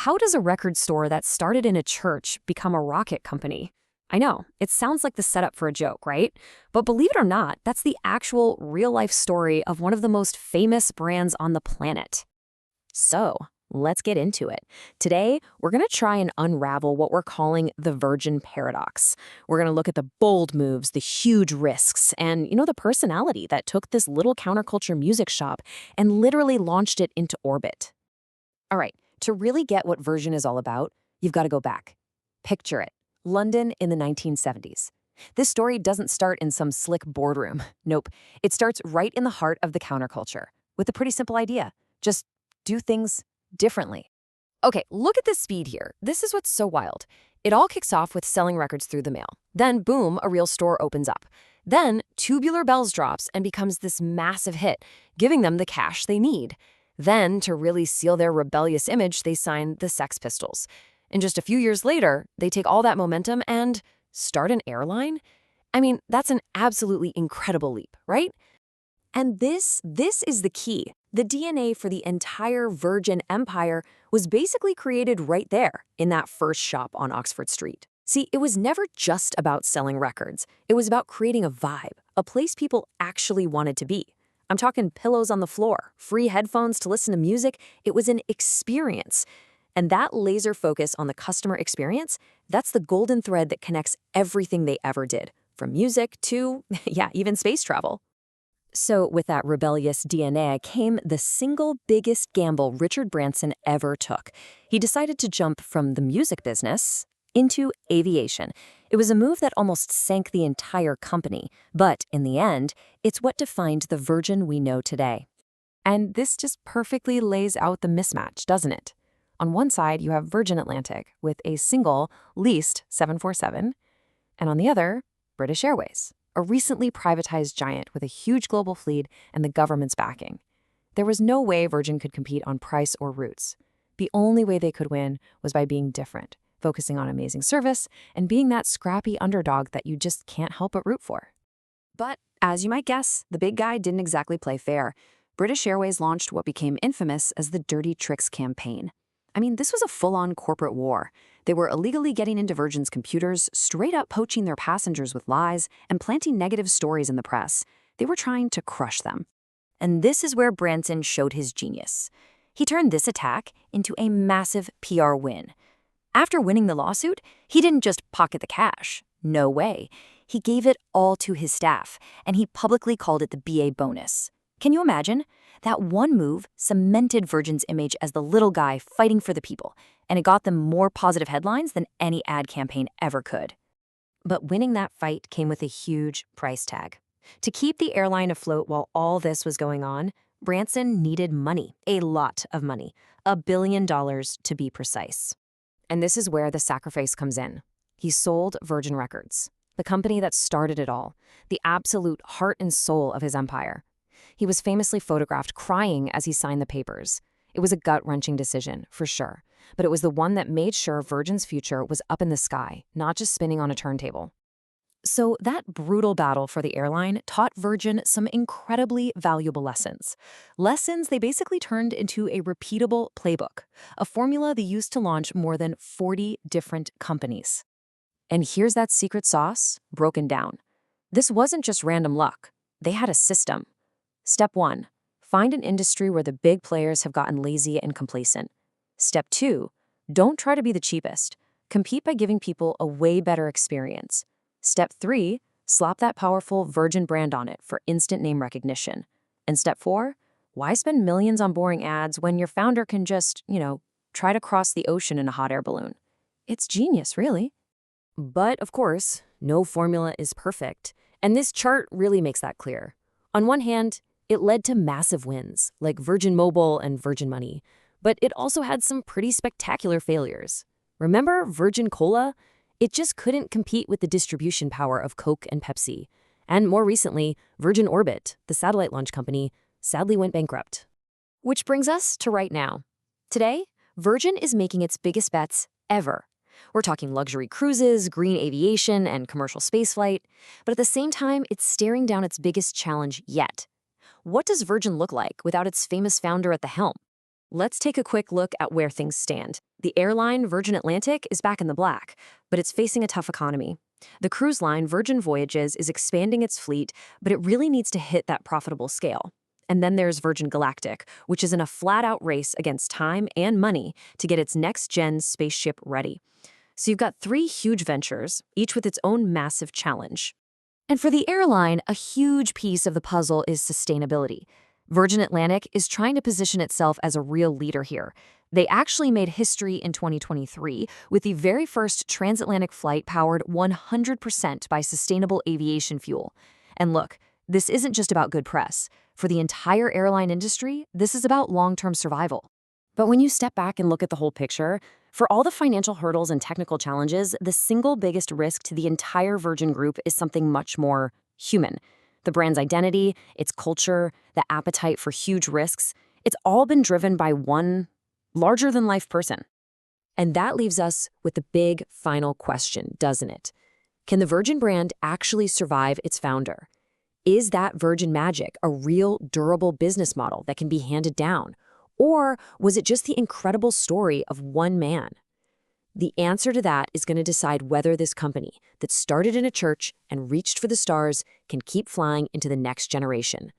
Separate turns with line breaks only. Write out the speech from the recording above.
how does a record store that started in a church become a rocket company? I know, it sounds like the setup for a joke, right? But believe it or not, that's the actual real-life story of one of the most famous brands on the planet. So, let's get into it. Today, we're going to try and unravel what we're calling the Virgin paradox. We're going to look at the bold moves, the huge risks, and, the personality that took this little counterculture music shop and literally launched it into orbit. All right, to really get what Virgin is all about, you've got to go back. Picture it. London in the 1970s. This story doesn't start in some slick boardroom. Nope. It starts right in the heart of the counterculture with a pretty simple idea. Just do things differently. Okay, look at the speed here. This is what's so wild. It all kicks off with selling records through the mail. Then, boom, a real store opens up. Then, Tubular Bells drops and becomes this massive hit, giving them the cash they need. Then, to really seal their rebellious image, they sign the Sex Pistols. And just a few years later, they take all that momentum and start an airline? I mean, that's an absolutely incredible leap, right? And this is the key. The DNA for the entire Virgin Empire was basically created right there, in that first shop on Oxford Street. See, it was never just about selling records. It was about creating a vibe, a place people actually wanted to be. I'm talking pillows on the floor, free headphones to listen to music. It was an experience. And that laser focus on the customer experience, that's the golden thread that connects everything they ever did, from music to, even space travel. So with that rebellious DNA came the single biggest gamble Richard Branson ever took. He decided to jump from the music business into aviation. It was a move that almost sank the entire company, but in the end, it's what defined the Virgin we know today. And this just perfectly lays out the mismatch, doesn't it? On one side, you have Virgin Atlantic with a single leased 747, and on the other, British Airways, a recently privatized giant with a huge global fleet and the government's backing. There was no way Virgin could compete on price or routes. The only way they could win was by being different, focusing on amazing service, and being that scrappy underdog that you just can't help but root for. But, as you might guess, the big guy didn't exactly play fair. British Airways launched what became infamous as the Dirty Tricks campaign. I mean, this was a full-on corporate war. They were illegally getting into Virgin's computers, straight up poaching their passengers with lies, and planting negative stories in the press. They were trying to crush them. And this is where Branson showed his genius. He turned this attack into a massive PR win. After winning the lawsuit, he didn't just pocket the cash. No way. He gave it all to his staff, and he publicly called it the BA bonus. Can you imagine? That one move cemented Virgin's image as the little guy fighting for the people, and it got them more positive headlines than any ad campaign ever could. But winning that fight came with a huge price tag. To keep the airline afloat while all this was going on, Branson needed money, a lot of money, $1 billion to be precise. And this is where the sacrifice comes in. He sold Virgin Records, the company that started it all, the absolute heart and soul of his empire. He was famously photographed crying as he signed the papers. It was a gut-wrenching decision, for sure, but it was the one that made sure Virgin's future was up in the sky, not just spinning on a turntable. So that brutal battle for the airline taught Virgin some incredibly valuable lessons. Lessons they basically turned into a repeatable playbook, a formula they used to launch more than 40 different companies. And here's that secret sauce broken down. This wasn't just random luck. They had a system. Step 1. Find an industry where the big players have gotten lazy and complacent. Step 2. Don't try to be the cheapest. Compete by giving people a way better experience. Step 3. Slap that powerful Virgin brand on it for instant name recognition. And Step 4. Why spend millions on boring ads when your founder can just, try to cross the ocean in a hot air balloon? It's genius, really. But, of course, no formula is perfect. And this chart really makes that clear. On one hand, it led to massive wins, like Virgin Mobile and Virgin Money, but it also had some pretty spectacular failures. Remember Virgin Cola? It just couldn't compete with the distribution power of Coke and Pepsi. And more recently, Virgin Orbit, the satellite launch company, sadly went bankrupt. Which brings us to right now. Today, Virgin is making its biggest bets ever. We're talking luxury cruises, green aviation, and commercial spaceflight, but at the same time, it's staring down its biggest challenge yet. What does Virgin look like without its famous founder at the helm? Let's take a quick look at where things stand. The airline, Virgin Atlantic, is back in the black, but it's facing a tough economy. The cruise line, Virgin Voyages, is expanding its fleet, but it really needs to hit that profitable scale. And then there's Virgin Galactic, which is in a flat-out race against time and money to get its next-gen spaceship ready. So you've got three huge ventures, each with its own massive challenge. And for the airline, a huge piece of the puzzle is sustainability. Virgin Atlantic is trying to position itself as a real leader here. They actually made history in 2023 with the very first transatlantic flight powered 100% by sustainable aviation fuel. And look, this isn't just about good press. For the entire airline industry, this is about long-term survival. But when you step back and look at the whole picture, for all the financial hurdles and technical challenges, the single biggest risk to the entire Virgin Group is something much more human. The brand's identity, its culture, the appetite for huge risks, it's all been driven by one larger-than-life person. And that leaves us with the big final question, doesn't it? Can the Virgin brand actually survive its founder? Is that Virgin magic a real, durable business model that can be handed down? Or was it just the incredible story of one man? The answer to that is going to decide whether this company that started in a church and reached for the stars can keep flying into the next generation.